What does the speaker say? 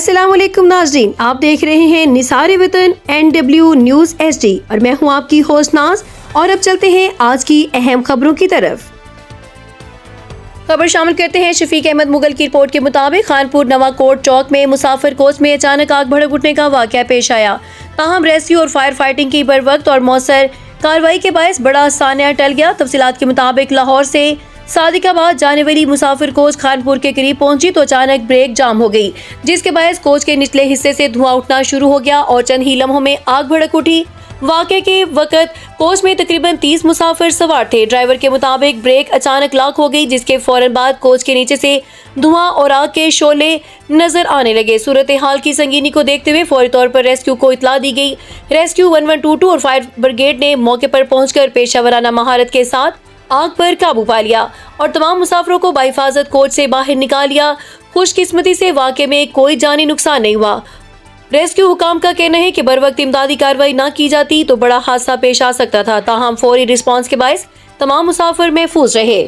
अस्सलामुअलैकुम नाज़रीन, आप देख रहे हैं निसार वतन NW न्यूज़ HD और मैं हूं आपकी होस्ट नाज। और अब चलते हैं आज की अहम खबरों की तरफ। खबर शामिल करते हैं शफीक अहमद मुगल की रिपोर्ट के मुताबिक खानपुर नवाकोट चौक में मुसाफिर कोच में अचानक आग भड़क उठने का वाकया पेश आया। ताहम रेस्क्यू और फायर फाइटिंग की बरवक्त और मौसर कार्रवाई के बायस बड़ा सान्या टल गया। तफसीलात के मुताबिक लाहौर से सादिकाबाद जाने वाली मुसाफिर कोच खानपुर के करीब पहुंची तो अचानक ब्रेक जाम हो गई, जिसके बायस कोच के निचले हिस्से से धुआं उठना शुरू हो गया और चंद ही लम्हों में आग भड़क उठी। वाक़े के वक्त कोच में तकरीबन 30 मुसाफिर सवार थे। ड्राइवर के मुताबिक ब्रेक अचानक लॉक हो गई, जिसके फौरन बाद कोच के नीचे से धुआं और आग के शोले नजर आने लगे। सूरत हाल की संगीनी को देखते हुए फौरी तौर पर रेस्क्यू को इतला दी गई। रेस्क्यू 1122 और फायर ब्रिगेड ने मौके पर पहुंचकर पेशावराना महारत के साथ आग पर काबू पा लिया और तमाम मुसाफिरों को बाहिफाजत कोच से बाहर निकाल लिया। खुशकिस्मती से वाक़े में कोई जानी नुकसान नहीं हुआ। रेस्क्यू हुकाम का कहना है कि बरवक्त इमदादी कार्रवाई न की जाती तो बड़ा हादसा पेश आ सकता था। ताहम फौरी रिस्पांस के बायस तमाम मुसाफिर महफूज रहे।